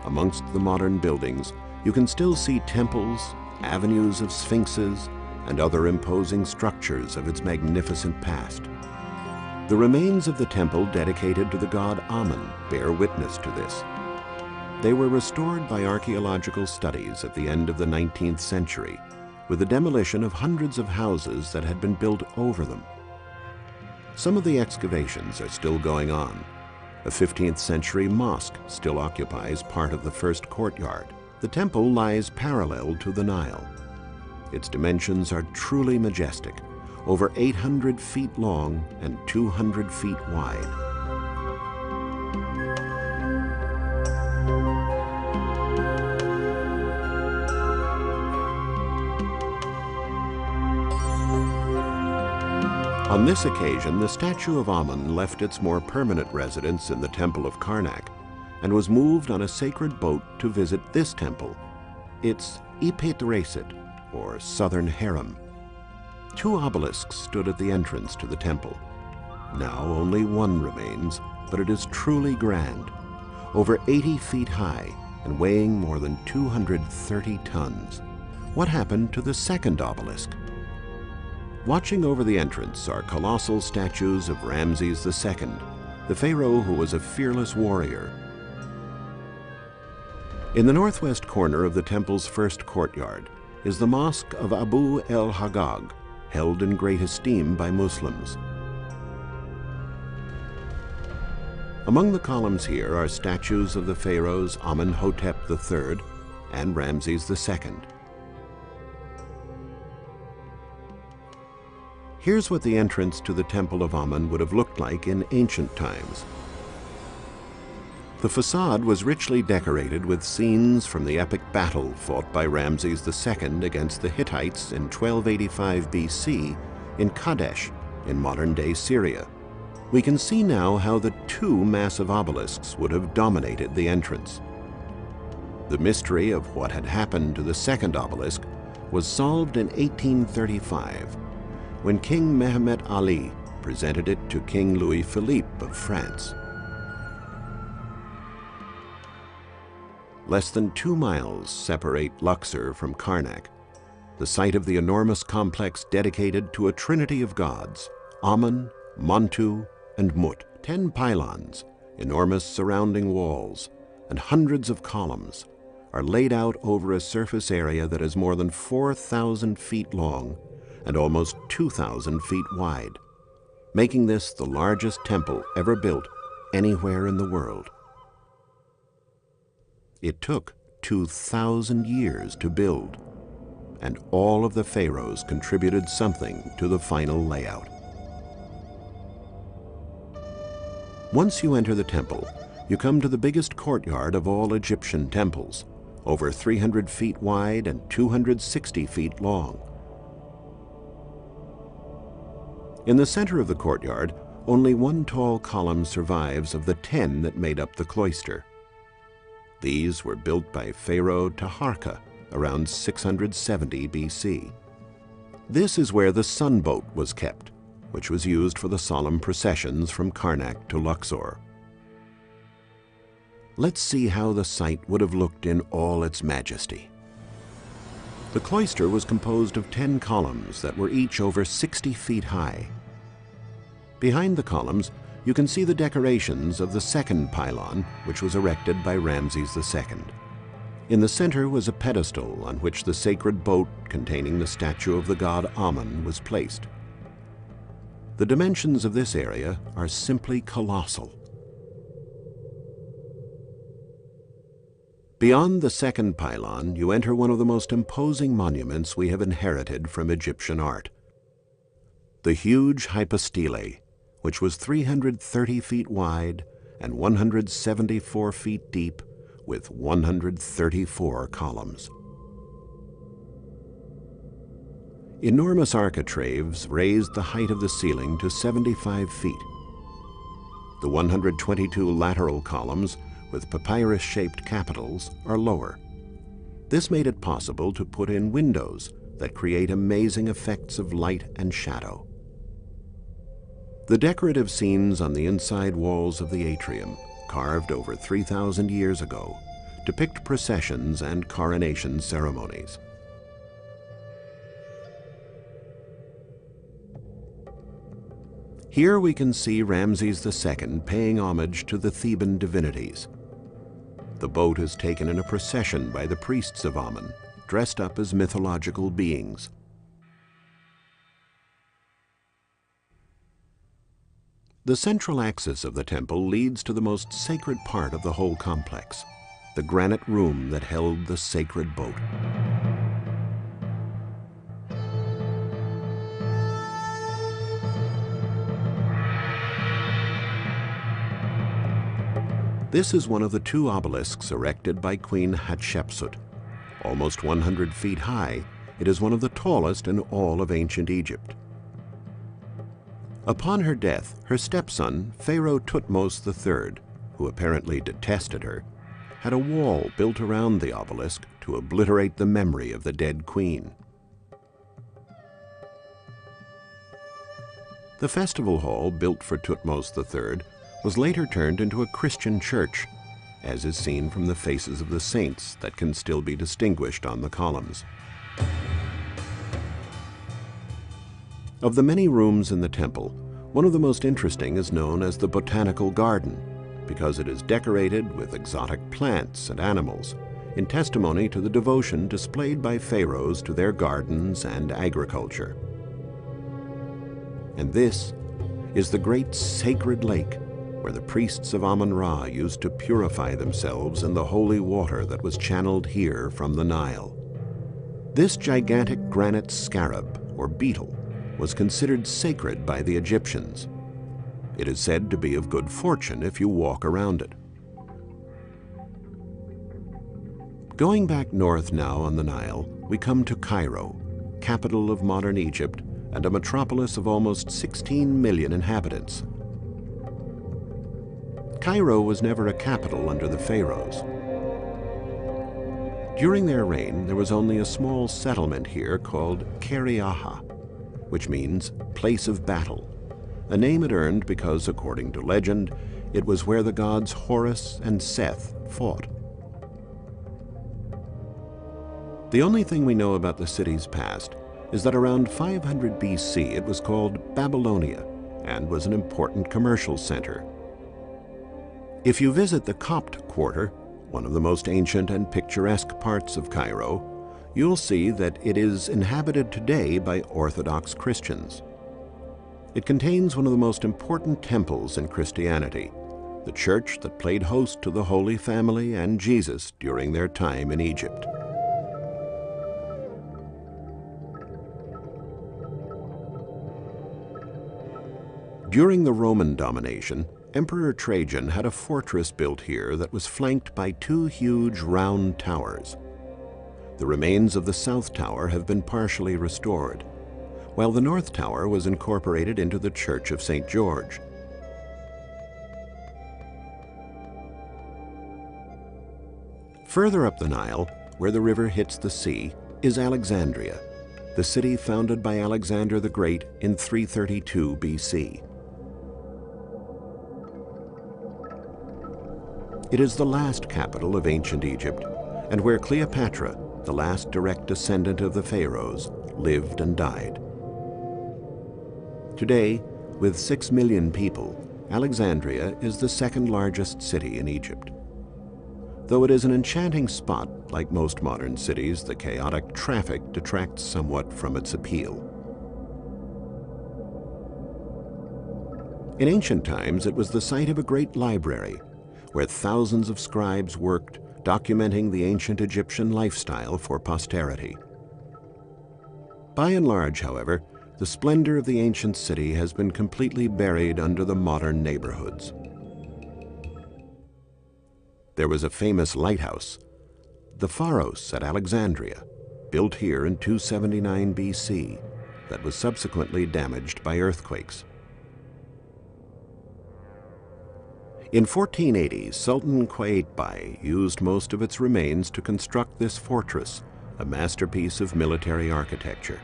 amongst the modern buildings, you can still see temples, avenues of sphinxes, and other imposing structures of its magnificent past. The remains of the temple dedicated to the god Amun bear witness to this. They were restored by archaeological studies at the end of the 19th century, with the demolition of hundreds of houses that had been built over them. Some of the excavations are still going on. A 15th century mosque still occupies part of the first courtyard. The temple lies parallel to the Nile. Its dimensions are truly majestic, over 800 feet long and 200 feet wide. On this occasion, the statue of Amun left its more permanent residence in the Temple of Karnak and was moved on a sacred boat to visit this temple, its Ipet Reset, or Southern Harem. 2 obelisks stood at the entrance to the temple. Now only one remains, but it is truly grand, over 80 feet high and weighing more than 230 tons. What happened to the second obelisk? Watching over the entrance are colossal statues of Ramses II, the pharaoh who was a fearless warrior. In the northwest corner of the temple's first courtyard is the Mosque of Abu el-Hagag, held in great esteem by Muslims. Among the columns here are statues of the pharaohs Amenhotep III and Ramses II. Here's what the entrance to the Temple of Amun would have looked like in ancient times. The facade was richly decorated with scenes from the epic battle fought by Ramses II against the Hittites in 1285 BC in Kadesh, in modern-day Syria. We can see now how the 2 massive obelisks would have dominated the entrance. The mystery of what had happened to the second obelisk was solved in 1835, when King Mehmet Ali presented it to King Louis Philippe of France. Less than 2 miles separate Luxor from Karnak, the site of the enormous complex dedicated to a trinity of gods, Amun, Montu, and Mut. 10 pylons, enormous surrounding walls, and hundreds of columns are laid out over a surface area that is more than 4,000 feet long and almost 2,000 feet wide, making this the largest temple ever built anywhere in the world. It took 2,000 years to build, and all of the pharaohs contributed something to the final layout. Once you enter the temple, you come to the biggest courtyard of all Egyptian temples, over 300 feet wide and 260 feet long. In the center of the courtyard, only 1 tall column survives of the 10 that made up the cloister. These were built by Pharaoh Taharka around 670 BC. This is where the sunboat was kept, which was used for the solemn processions from Karnak to Luxor. Let's see how the site would have looked in all its majesty. The cloister was composed of 10 columns that were each over 60 feet high. Behind the columns, you can see the decorations of the second pylon, which was erected by Ramses II. In the center was a pedestal on which the sacred boat containing the statue of the god Amun was placed. The dimensions of this area are simply colossal. Beyond the second pylon, you enter one of the most imposing monuments we have inherited from Egyptian art. The huge hypostyle, which was 330 feet wide and 174 feet deep with 134 columns. Enormous architraves raised the height of the ceiling to 75 feet. The 122 lateral columns with papyrus-shaped capitals are lower. This made it possible to put in windows that create amazing effects of light and shadow. The decorative scenes on the inside walls of the atrium, carved over 3,000 years ago, depict processions and coronation ceremonies. Here we can see Ramses II paying homage to the Theban divinities. The boat is taken in a procession by the priests of Amun, dressed up as mythological beings. The central axis of the temple leads to the most sacred part of the whole complex, the granite room that held the sacred boat. This is one of the two obelisks erected by Queen Hatshepsut. Almost 100 feet high, it is one of the tallest in all of ancient Egypt. Upon her death, her stepson, Pharaoh Thutmose III, who apparently detested her, had a wall built around the obelisk to obliterate the memory of the dead queen. The festival hall built for Thutmose III was later turned into a Christian church, as is seen from the faces of the saints that can still be distinguished on the columns. Of the many rooms in the temple, one of the most interesting is known as the Botanical Garden, because it is decorated with exotic plants and animals, in testimony to the devotion displayed by pharaohs to their gardens and agriculture. And this is the great sacred lake where the priests of Amun-Ra used to purify themselves in the holy water that was channeled here from the Nile. This gigantic granite scarab, or beetle, was considered sacred by the Egyptians. It is said to be of good fortune if you walk around it. Going back north now on the Nile, we come to Cairo, capital of modern Egypt and a metropolis of almost 16 million inhabitants. Cairo was never a capital under the pharaohs. During their reign, there was only a small settlement here called Keriaha, which means place of battle, a name it earned because, according to legend, it was where the gods Horus and Seth fought. The only thing we know about the city's past is that around 500 BC it was called Babylonia and was an important commercial center. If you visit the Copt Quarter, one of the most ancient and picturesque parts of Cairo, you'll see that it is inhabited today by Orthodox Christians. It contains one of the most important temples in Christianity, the church that played host to the Holy Family and Jesus during their time in Egypt. During the Roman domination, Emperor Trajan had a fortress built here that was flanked by two huge round towers. The remains of the South Tower have been partially restored, while the North Tower was incorporated into the Church of St. George. Further up the Nile, where the river hits the sea, is Alexandria, the city founded by Alexander the Great in 332 BC. It is the last capital of ancient Egypt, and where Cleopatra, the last direct descendant of the pharaohs, lived and died. Today, with 6 million people, Alexandria is the second largest city in Egypt. Though it is an enchanting spot, like most modern cities, the chaotic traffic detracts somewhat from its appeal. In ancient times, it was the site of a great library, where thousands of scribes worked, documenting the ancient Egyptian lifestyle for posterity. By and large, however, the splendor of the ancient city has been completely buried under the modern neighborhoods. There was a famous lighthouse, the Pharos at Alexandria, built here in 279 BC, that was subsequently damaged by earthquakes. In 1480, Sultan Qaitbay used most of its remains to construct this fortress, a masterpiece of military architecture.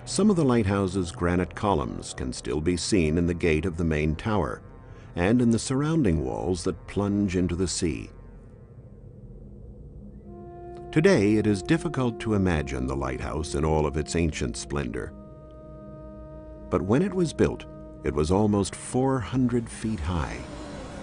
Some of the lighthouse's granite columns can still be seen in the gate of the main tower and in the surrounding walls that plunge into the sea. Today, it is difficult to imagine the lighthouse in all of its ancient splendor. But when it was built, it was almost 400 feet high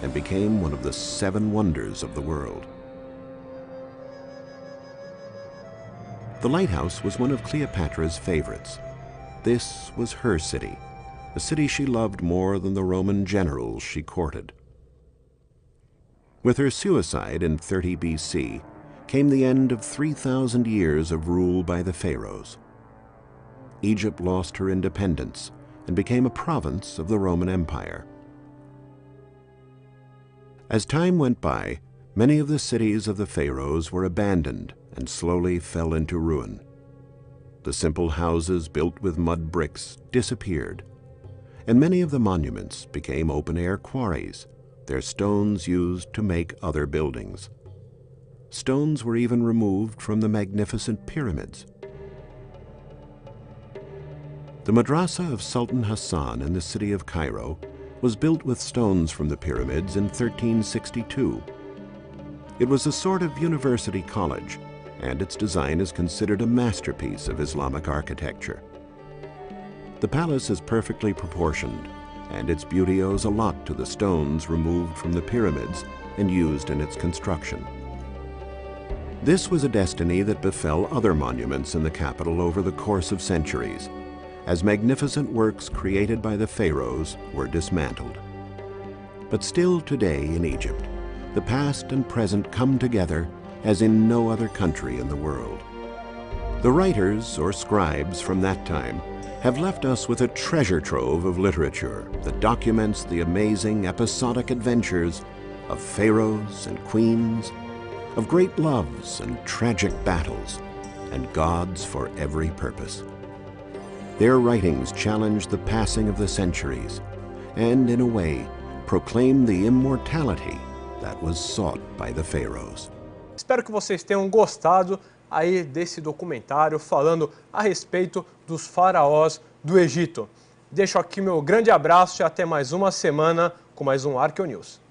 and became one of the 7 wonders of the world. The lighthouse was one of Cleopatra's favorites. This was her city, a city she loved more than the Roman generals she courted. With her suicide in 30 BC came the end of 3,000 years of rule by the pharaohs. Egypt lost her independence and became a province of the Roman Empire. As time went by, many of the cities of the pharaohs were abandoned and slowly fell into ruin. The simple houses built with mud bricks disappeared, and many of the monuments became open-air quarries, their stones used to make other buildings. Stones were even removed from the magnificent pyramids. The madrasa of Sultan Hassan in the city of Cairo was built with stones from the pyramids in 1362. It was a sort of university college, and its design is considered a masterpiece of Islamic architecture. The palace is perfectly proportioned, and its beauty owes a lot to the stones removed from the pyramids and used in its construction. This was a destiny that befell other monuments in the capital over the course of centuries, as magnificent works created by the pharaohs were dismantled. But still today in Egypt, the past and present come together as in no other country in the world. The writers or scribes from that time have left us with a treasure trove of literature that documents the amazing episodic adventures of pharaohs and queens, of great loves and tragic battles, and gods for every purpose. Their writings challenge the passing of the centuries and, in a way, proclaim the immortality that was sought by the pharaohs. Espero que vocês tenham gostado aí desse documentário falando a respeito dos faraós do Egito. Deixo aqui meu grande abraço e até mais uma semana com mais um Arqueonews.